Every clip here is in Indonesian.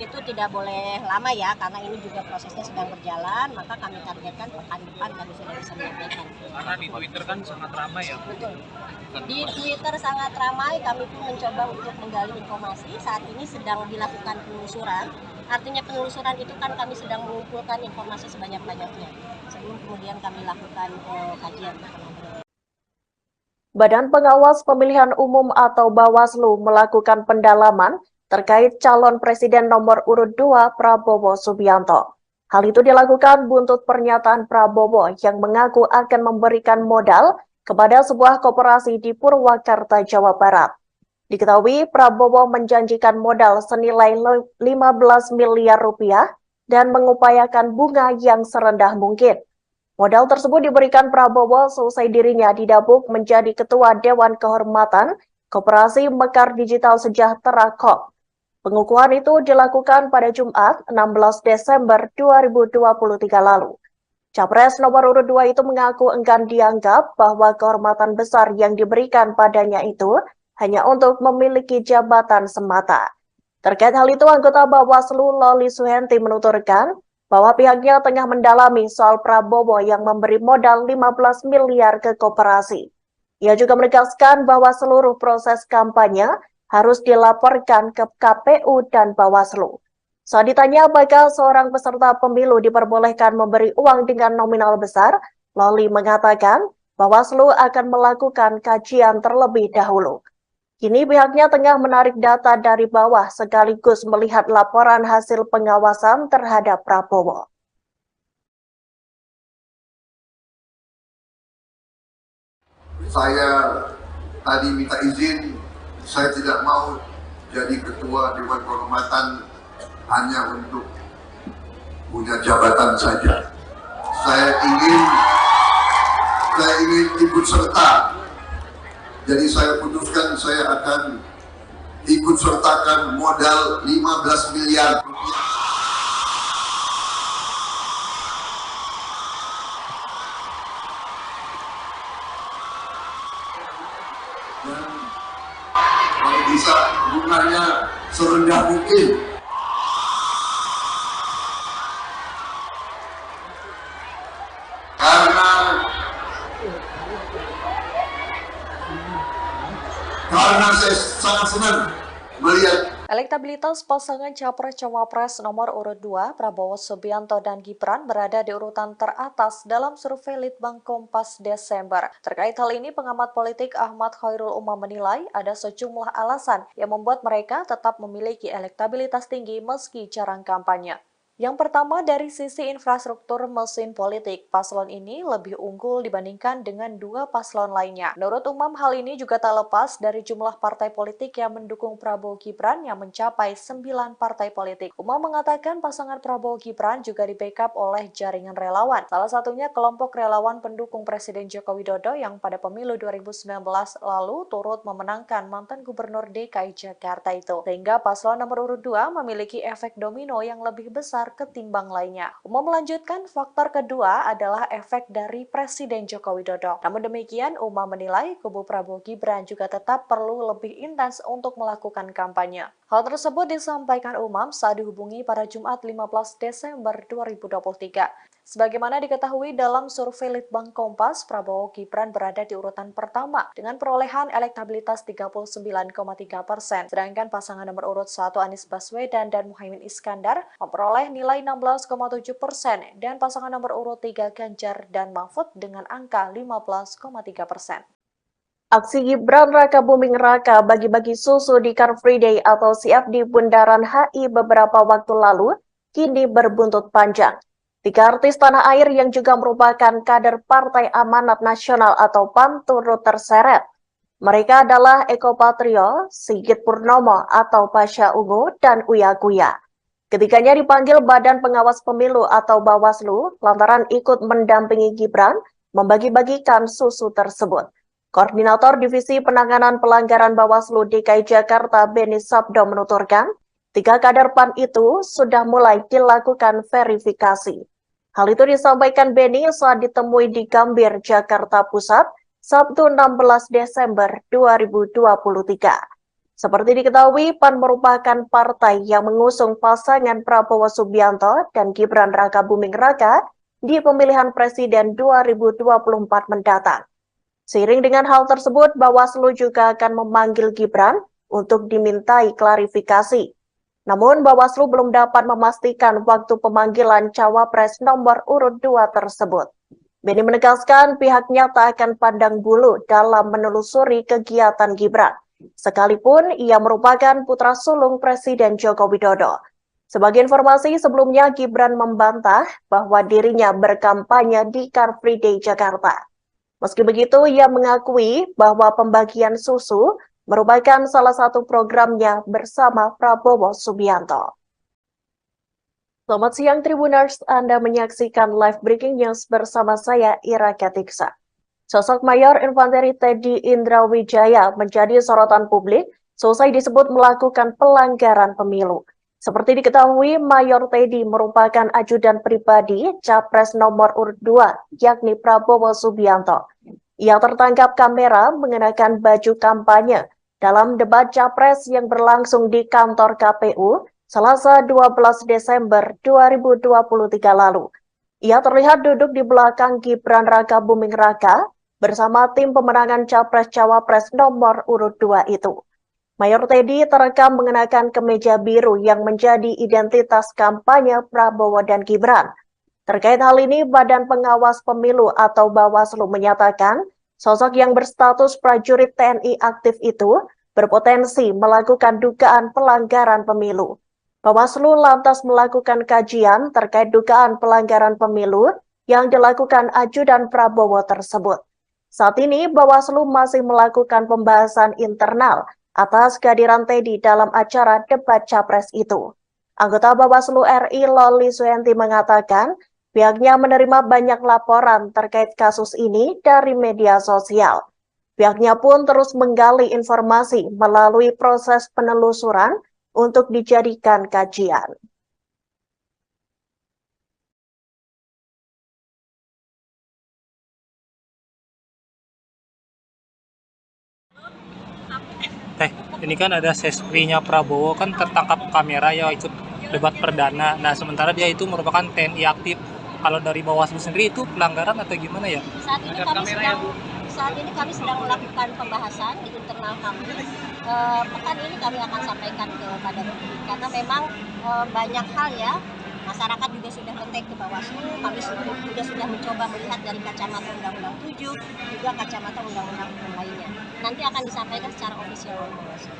Itu tidak boleh lama ya, karena ini juga prosesnya sedang berjalan, maka kami targetkan pekan depan kami sudah bisa menyampaikan. Karena di Twitter kan sangat ramai ya. Betul. Di Twitter sangat ramai, kami pun mencoba untuk menggali informasi. Saat ini sedang dilakukan penelusuran. Artinya penelusuran itu kan kami sedang mengumpulkan informasi sebanyak-banyaknya sebelum kemudian kami lakukan kajian. Badan Pengawas Pemilihan Umum atau Bawaslu melakukan pendalaman terkait calon presiden nomor urut 2 Prabowo Subianto. Hal itu dilakukan buntut pernyataan Prabowo yang mengaku akan memberikan modal kepada sebuah koperasi di Purwakarta, Jawa Barat. Diketahui Prabowo menjanjikan modal senilai 15 miliar rupiah dan mengupayakan bunga yang serendah mungkin. Modal tersebut diberikan Prabowo selesai dirinya didapuk menjadi Ketua Dewan Kehormatan Koperasi Mekar Digital Sejahtera (KOP). Pengukuhan itu dilakukan pada Jumat 16 Desember 2023 lalu. Capres nomor urut 2 itu mengaku enggan dianggap bahwa kehormatan besar yang diberikan padanya itu hanya untuk memiliki jabatan semata. Terkait hal itu, anggota Bawaslu Loli Suhenti menuturkan bahwa pihaknya tengah mendalami soal Prabowo yang memberi modal 15 miliar ke koperasi. Ia juga menegaskan bahwa seluruh proses kampanye harus dilaporkan ke KPU dan Bawaslu. Saat ditanya apakah seorang peserta pemilu diperbolehkan memberi uang dengan nominal besar, Loli mengatakan Bawaslu akan melakukan kajian terlebih dahulu. Kini pihaknya tengah menarik data dari bawah sekaligus melihat laporan hasil pengawasan terhadap Prabowo. Saya tadi minta izin, saya tidak mau jadi ketua Dewan Kehormatan hanya untuk punya jabatan saja. Saya ingin ikut serta. Jadi saya putuskan saya akan ikut sertakan modal 15 miliar rupiah. Dan kalau bisa bunganya serendah mungkin. Karena saya sangat senang melihat elektabilitas pasangan Capres-Cawapres nomor urut 2 Prabowo Subianto dan Gibran berada di urutan teratas dalam survei Litbang Kompas Desember. Terkait hal ini, pengamat politik Ahmad Khairul Umam menilai ada sejumlah alasan yang membuat mereka tetap memiliki elektabilitas tinggi meski jarang kampanye. Yang pertama, dari sisi infrastruktur mesin politik, paslon ini lebih unggul dibandingkan dengan dua paslon lainnya. Menurut Umam, hal ini juga tak lepas dari jumlah partai politik yang mendukung Prabowo Gibran yang mencapai 9 partai politik. Umam mengatakan pasangan Prabowo Gibran juga di-backup oleh jaringan relawan. Salah satunya kelompok relawan pendukung Presiden Joko Widodo yang pada pemilu 2019 lalu turut memenangkan mantan Gubernur DKI Jakarta itu. Sehingga paslon nomor urut 2 memiliki efek domino yang lebih besar ketimbang lainnya. Umam melanjutkan, faktor kedua adalah efek dari Presiden Joko Widodo. Namun demikian, Umam menilai kubu Prabowo Gibran juga tetap perlu lebih intens untuk melakukan kampanye. Hal tersebut disampaikan Umam saat dihubungi pada Jumat 15 Desember 2023. Sebagaimana diketahui dalam survei Litbang Kompas, Prabowo Gibran berada di urutan pertama dengan perolehan elektabilitas 39,3%, sedangkan pasangan nomor urut 1 Anies Baswedan dan Muhaimin Iskandar memperoleh nilai 16,7% dan pasangan nomor urut 3 Ganjar dan Mahfud dengan angka 15,3%. Aksi Gibran Raka Buming Raka bagi-bagi susu di Car Free Day atau siap di Bundaran HI beberapa waktu lalu kini berbuntut panjang. 3 artis tanah air yang juga merupakan kader Partai Amanat Nasional atau PAN turut terseret. Mereka adalah Eko Patrio, Sigit Purnomo atau Pasha Ungu, dan Uya Kuya. Ketiganya dipanggil Badan Pengawas Pemilu atau Bawaslu lantaran ikut mendampingi Gibran membagi-bagikan susu tersebut. Koordinator Divisi Penanganan Pelanggaran Bawaslu DKI Jakarta Beni Sabdo menuturkan, 3 kader PAN itu sudah mulai dilakukan verifikasi. Hal itu disampaikan Beni saat ditemui di Gambir, Jakarta Pusat, Sabtu 16 Desember 2023. Seperti diketahui, PAN merupakan partai yang mengusung pasangan Prabowo Subianto dan Gibran Rakabuming Raka di pemilihan presiden 2024 mendatang. Seiring dengan hal tersebut, Bawaslu juga akan memanggil Gibran untuk dimintai klarifikasi. Namun, Bawaslu belum dapat memastikan waktu pemanggilan cawapres nomor urut 2 tersebut. Beni menegaskan pihaknya tak akan pandang bulu dalam menelusuri kegiatan Gibran, sekalipun ia merupakan putra sulung Presiden Joko Widodo. Sebagai informasi, sebelumnya Gibran membantah bahwa dirinya berkampanye di Car Free Day Jakarta. Meski begitu, ia mengakui bahwa pembagian susu merupakan salah satu programnya bersama Prabowo Subianto. Selamat siang Tribuners, Anda menyaksikan live breaking news bersama saya Ira Katiksa. Sosok Mayor Infanteri Teddy Indrawijaya menjadi sorotan publik selesai disebut melakukan pelanggaran pemilu. Seperti diketahui, Mayor Teddy merupakan ajudan pribadi Capres nomor urut 2, yakni Prabowo Subianto. Ia tertangkap kamera mengenakan baju kampanye dalam debat Capres yang berlangsung di kantor KPU Selasa 12 Desember 2023 lalu. Ia terlihat duduk di belakang Gibran Rakabuming Raka bersama tim pemenangan Capres-Cawapres nomor urut 2 itu. Mayor Teddy terekam mengenakan kemeja biru yang menjadi identitas kampanye Prabowo dan Gibran. Terkait hal ini, Badan Pengawas Pemilu atau Bawaslu menyatakan sosok yang berstatus prajurit TNI aktif itu berpotensi melakukan dugaan pelanggaran pemilu. Bawaslu lantas melakukan kajian terkait dugaan pelanggaran pemilu yang dilakukan ajudan Prabowo tersebut. Saat ini, Bawaslu masih melakukan pembahasan internal atas kehadiran Teddy dalam acara debat Capres itu. Anggota Bawaslu RI Loli Suhenti mengatakan, pihaknya menerima banyak laporan terkait kasus ini dari media sosial. Pihaknya pun terus menggali informasi melalui proses penelusuran untuk dijadikan kajian. Ini kan ada sesprinya Prabowo kan tertangkap kamera ya ikut debat perdana. Nah, sementara dia itu merupakan TNI aktif. Kalau dari Bawaslu sendiri itu pelanggaran atau gimana ya? Saat ini kami sedang melakukan pembahasan di internal kami. Pekan ini kami akan sampaikan kepada publik karena memang banyak hal ya. Masyarakat juga sudah kontak ke Bawaslu, kami juga sudah mencoba melihat dari kacamata Undang-Undang 7, juga kacamata Undang-Undang lainnya. Nanti akan disampaikan secara ofisial oleh Bawaslu.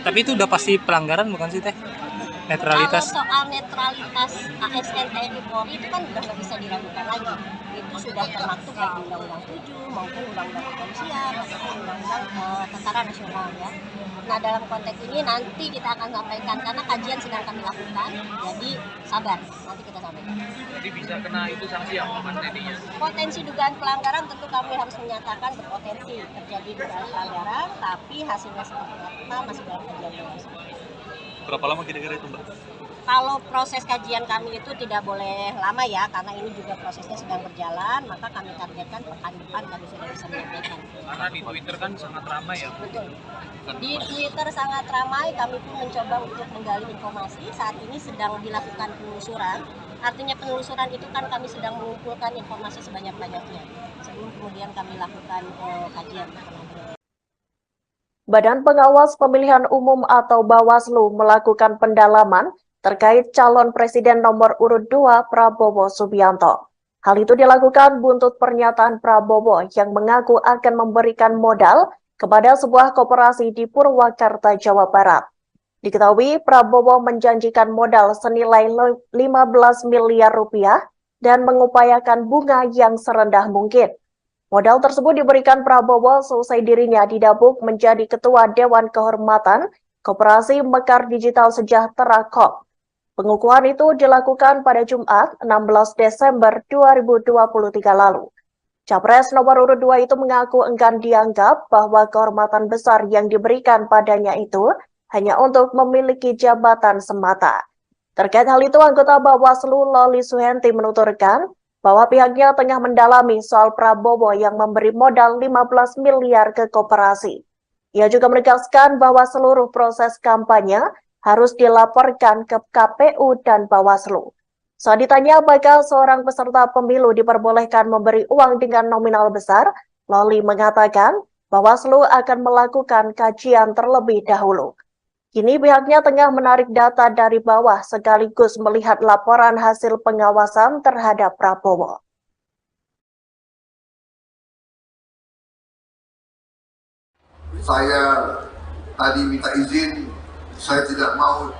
Tapi itu udah pasti pelanggaran bukan sih Teh? Netralitas. Kalau soal netralitas ASN TNI Polri itu kan udah nggak bisa diragukan lagi. Itu sudah termaktub baik Undang-Undang 7 maupun Undang-Undang Kepolisian maupun Undang-Undang Tentara Nasional ya. Nah, dalam konteks ini nanti kita akan sampaikan karena kajian sedang kami lakukan. Jadi sabar, nanti kita sampaikan. Jadi bisa kena itu sanksi ya Pak Teddy-nya? Potensi dugaan pelanggaran tentu kami harus menyatakan berpotensi terjadi dugaan pelanggaran, tapi hasilnya seperti apa masih dalam kajian Bawaslu. Berapa lama kira-kira itu Mbak? Kalau proses kajian kami itu tidak boleh lama ya, karena ini juga prosesnya sedang berjalan, maka kami targetkan pekan depan kami sudah bisa menyampaikan. Karena di Twitter kan sangat ramai ya. Betul. Di Twitter sangat ramai, kami pun mencoba untuk menggali informasi. Saat ini sedang dilakukan penelusuran. Artinya penelusuran itu kan kami sedang mengumpulkan informasi sebanyak-banyaknya sebelum kemudian kami lakukan kajian. Badan Pengawas Pemilihan Umum atau Bawaslu melakukan pendalaman terkait calon presiden nomor urut 2 Prabowo Subianto. Hal itu dilakukan buntut pernyataan Prabowo yang mengaku akan memberikan modal kepada sebuah koperasi di Purwakarta, Jawa Barat. Diketahui Prabowo menjanjikan modal senilai 15 miliar rupiah dan mengupayakan bunga yang serendah mungkin. Modal tersebut diberikan Prabowo selesai dirinya didapuk menjadi Ketua Dewan Kehormatan Koperasi Mekar Digital Sejahtera (KOP). Pengukuhan itu dilakukan pada Jumat 16 Desember 2023 lalu. Capres nomor urut 2 itu mengaku enggan dianggap bahwa kehormatan besar yang diberikan padanya itu hanya untuk memiliki jabatan semata. Terkait hal itu, anggota Bawaslu Loli Suhenti menuturkan bahwa pihaknya tengah mendalami soal Prabowo yang memberi modal 15 miliar ke koperasi. Ia juga menegaskan bahwa seluruh proses kampanye harus dilaporkan ke KPU dan Bawaslu. Saat ditanya apakah seorang peserta pemilu diperbolehkan memberi uang dengan nominal besar, Loli mengatakan Bawaslu akan melakukan kajian terlebih dahulu. Kini pihaknya tengah menarik data dari bawah sekaligus melihat laporan hasil pengawasan terhadap Prabowo. Saya tadi minta izin, saya tidak mau